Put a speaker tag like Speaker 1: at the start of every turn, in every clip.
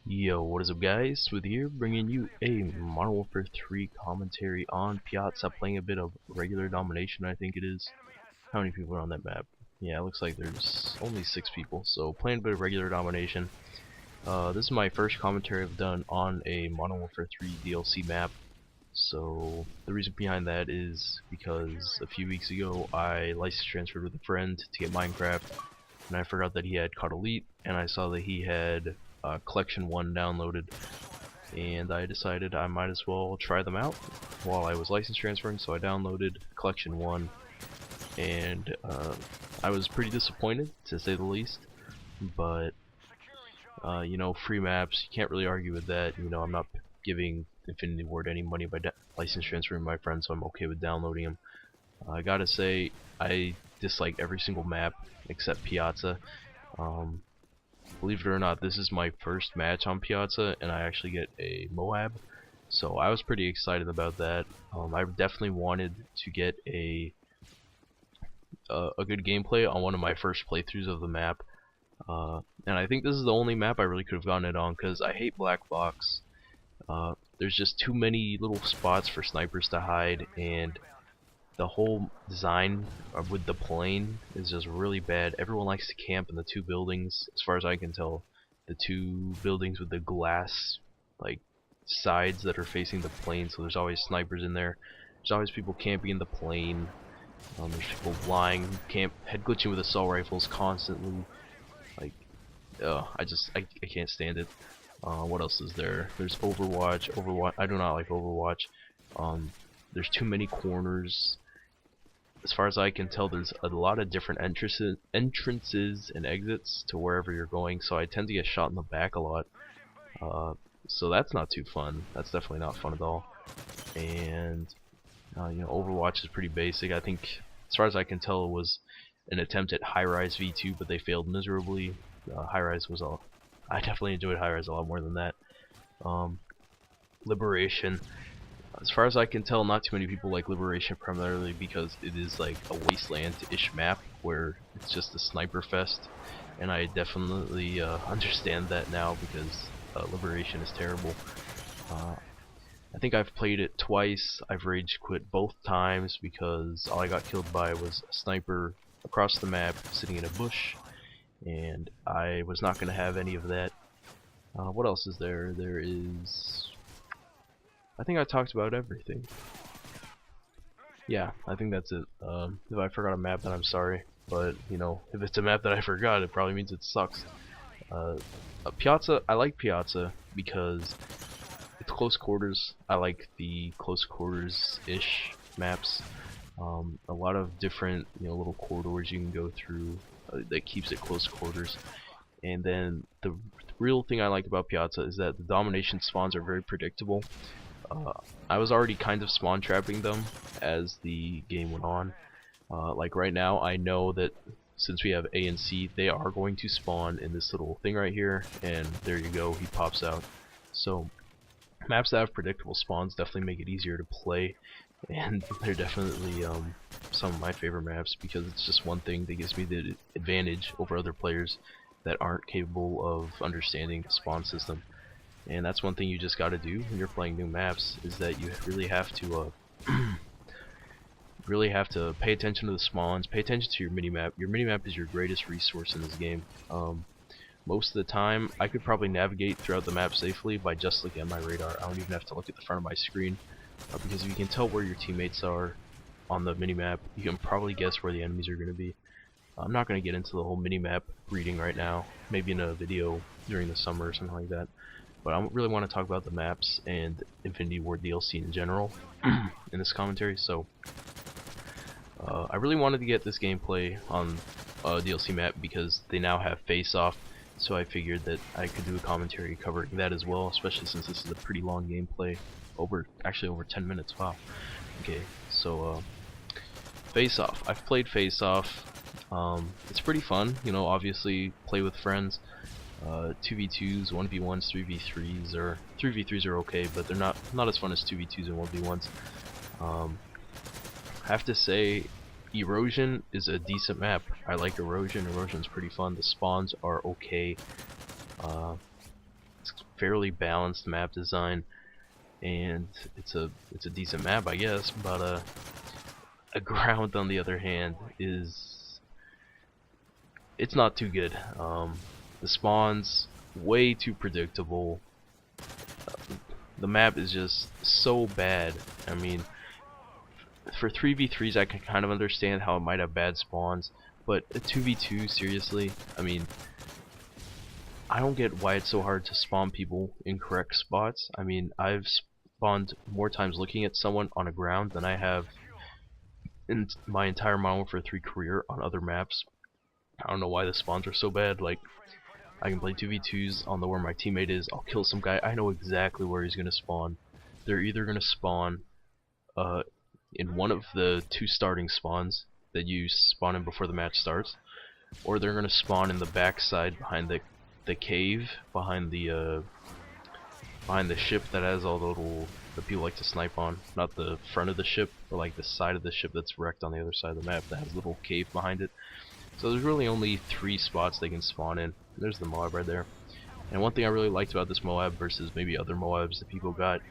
Speaker 1: Yo, what is up guys? Smooth here, bringing you a Modern Warfare 3 commentary on Piazza, playing a bit of regular domination, I think it is. How many people are on that map? Yeah, it looks like there's only 6 people, so playing a bit of regular domination. This is my first commentary I've done on a Modern Warfare 3 DLC map. So, the reason behind that is because a few weeks ago I license transferred with a friend to get Minecraft, and I forgot that he had COD Elite, and I saw that he had Collection 1 downloaded, and I decided I might as well try them out while I was license transferring. So I downloaded Collection 1, and I was pretty disappointed, to say the least. But you know, free maps, you can't really argue with that. You know, I'm not giving Infinity Ward any money by license transferring my friends, so I'm okay with downloading them. I gotta say, I dislike every single map except Piazza. Believe it or not, this is my first match on Piazza, and I actually get a MOAB, so I was pretty excited about that. I definitely wanted to get a good gameplay on one of my first playthroughs of the map, and I think this is the only map I really could have gotten it on, because I hate black box. There's just too many little spots for snipers to hide, and the whole design with the plane is just really bad. Everyone likes to camp in the two buildings, as far as I can tell. The two buildings with the glass like sides that are facing the plane, so there's always snipers in there. There's always people camping in the plane. There's people lying, head glitching with assault rifles constantly. Like, I can't stand it. What else is there? There's Overwatch. I do not like Overwatch. There's too many corners. As far as I can tell, there's a lot of different entrances and exits to wherever you're going, so I tend to get shot in the back a lot. So that's not too fun. That's definitely not fun at all. And you know, Overwatch is pretty basic. I think, as far as I can tell, it was an attempt at High-Rise V2, but they failed miserably. High-Rise was all. I definitely enjoyed High-Rise a lot more than that. Liberation. As far as I can tell, not too many people like Liberation, primarily because it is like a wasteland-ish map where it's just a sniper fest, and I definitely understand that now, because Liberation is terrible. I think I've played it twice. I've rage quit both times because all I got killed by was a sniper across the map sitting in a bush, and I was not going to have any of that. What else is there? There is... I think I talked about everything. Yeah, I think that's it. If I forgot a map, then I'm sorry. But, you know, if it's a map that I forgot, it probably means it sucks. Piazza, I like Piazza because it's close quarters. I like the close quarters-ish maps. A lot of different, you know, little corridors you can go through that keeps it close quarters. And then the real thing I like about Piazza is that the domination spawns are very predictable. I was already kind of spawn trapping them as the game went on. Like right now, I know that since we have A and C, they are going to spawn in this little thing right here, and there you go, he pops out. So maps that have predictable spawns definitely make it easier to play, and they're definitely some of my favorite maps, because it's just one thing that gives me the advantage over other players that aren't capable of understanding the spawn system. And that's one thing you just gotta do when you're playing new maps, is that you really have to pay attention to the spawns, pay attention to your minimap. Your minimap is your greatest resource in this game. Most of the time, I could probably navigate throughout the map safely by just looking at my radar. I don't even have to look at the front of my screen, because if you can tell where your teammates are on the minimap, you can probably guess where the enemies are going to be. I'm not going to get into the whole minimap reading right now, maybe in a video during the summer or something like that. But I really want to talk about the maps and Infinity Ward DLC in general in this commentary. So I really wanted to get this gameplay on a DLC map because they now have Face Off, so I figured that I could do a commentary covering that as well, especially since this is a pretty long gameplay, actually over 10 minutes. Wow. Okay, so Face Off. I've played Face Off. It's pretty fun, you know. Obviously, play with friends. 2v2s, 1v1s, 3v3s, or 3v3s are okay, but they're not as fun as 2v2s and 1v1s. I have to say, Erosion is a decent map. I like Erosion. Erosion's pretty fun. The spawns are okay. fairly balanced map design, and it's a decent map, I guess. But a ground, on the other hand, it's not too good. The spawns way too predictable. The map is just so bad. I mean, for 3v3s I can kind of understand how it might have bad spawns, but a 2v2, seriously, I mean, I don't get why it's so hard to spawn people in correct spots. I mean, I've spawned more times looking at someone on a ground than I have in my entire Modern Warfare 3 career on other maps. I don't know why the spawns are so bad. Like, I can play 2v2s on the where my teammate is. I'll kill some guy. I know exactly where he's gonna spawn. They're either gonna spawn in one of the 2 starting spawns that you spawn in before the match starts, or they're gonna spawn in the backside behind the cave, behind the ship that has all the little that people like to snipe on. Not the front of the ship, but like the side of the ship that's wrecked on the other side of the map that has a little cave behind it. So there's really only 3 spots they can spawn in. There's the MOAB right there. And one thing I really liked about this MOAB versus maybe other MOABs that people got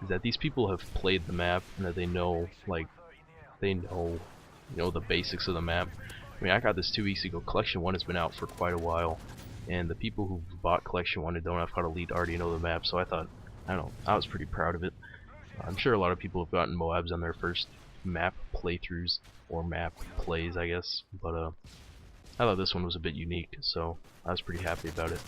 Speaker 1: is that these people have played the map and that they know, like, you know, the basics of the map. I mean, I got this 2 weeks ago. Collection 1 has been out for quite a while, and the people who bought Collection 1 and don't have how to lead already know the map, so I thought, I don't know, I was pretty proud of it. I'm sure a lot of people have gotten MOABs on their first map playthroughs, or map plays, I guess, but I thought this one was a bit unique, so I was pretty happy about it.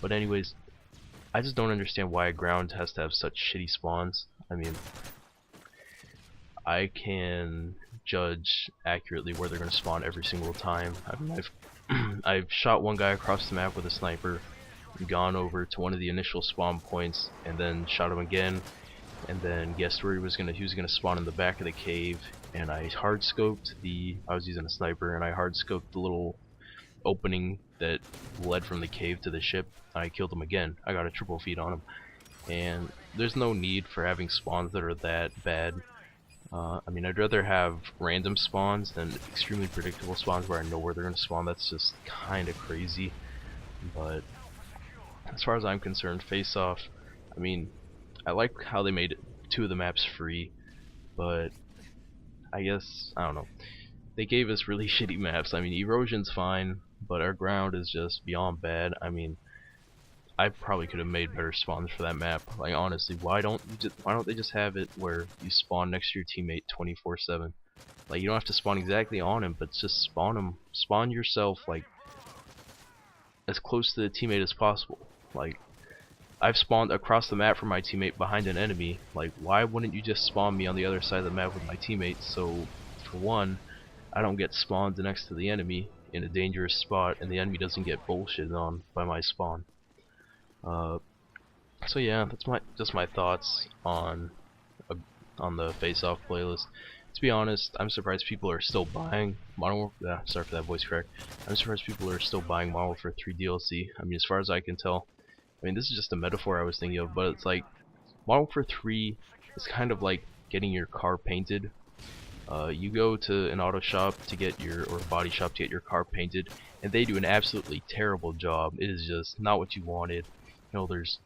Speaker 1: But anyways, I just don't understand why a ground has to have such shitty spawns. I mean, I can judge accurately where they're going to spawn every single time. I mean, I've shot one guy across the map with a sniper, gone over to one of the initial spawn points, and then shot him again, and then guessed where he was gonna spawn in the back of the cave, and I hard scoped I was using a sniper, and I hard scoped the little opening that led from the cave to the ship. I killed him again. I got a triple feed on him, and there's no need for having spawns that are that bad. I mean, I'd rather have random spawns than extremely predictable spawns where I know where they're gonna spawn. That's just kind of crazy. But as far as I'm concerned, Face Off, I mean, I like how they made 2 of the maps free, but I guess, I don't know, they gave us really shitty maps. I mean, Erosion's fine, but our ground is just beyond bad. I mean, I probably could have made better spawns for that map. Like, honestly, why don't they just have it where you spawn next to your teammate 24/7? Like, you don't have to spawn exactly on him, but just spawn yourself, like, as close to the teammate as possible. Like, I've spawned across the map from my teammate behind an enemy. Like, why wouldn't you just spawn me on the other side of the map with my teammate? So, for one, I don't get spawned next to the enemy in a dangerous spot, and the enemy doesn't get bullshitted on by my spawn. So yeah, that's just my thoughts on the Face Off playlist. To be honest, I'm surprised people are still buying Modern Warfare. Sorry for that voice crack. I'm surprised people are still buying Modern Warfare 3 DLC. I mean, as far as I can tell. I mean, this is just a metaphor I was thinking of, but it's like Modern Warfare 3 is kind of like getting your car painted. You go to an auto shop to get or body shop to get your car painted, and they do an absolutely terrible job. It is just not what you wanted. You know, there's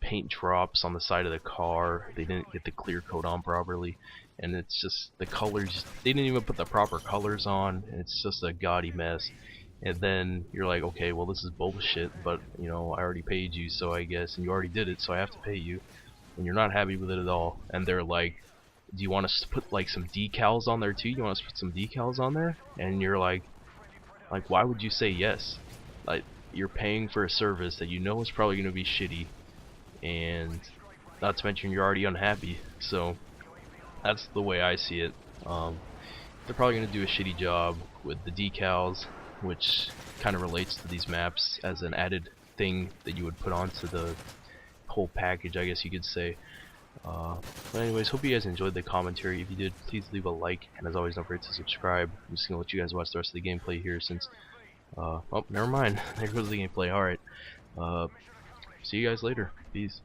Speaker 1: paint drops on the side of the car. They didn't get the clear coat on properly, and it's just the colors. They didn't even put the proper colors on, and it's just a gaudy mess. And then you're like, okay, well, this is bullshit, but you know, I already paid you, so I guess, and you already did it, so I have to pay you. And you're not happy with it at all. And they're like, do you want us to put like some decals on there too? You want us to put some decals on there? And you're like why would you say yes? Like, you're paying for a service that you know is probably going to be shitty, and not to mention you're already unhappy. So that's the way I see it. They're probably going to do a shitty job with the decals, which kind of relates to these maps as an added thing that you would put onto the whole package, I guess you could say. But anyways, hope you guys enjoyed the commentary. If you did, please leave a like, and as always, don't forget to subscribe. I'm just gonna let you guys watch the rest of the gameplay here since oh, never mind. There goes the gameplay. Alright. See you guys later. Peace.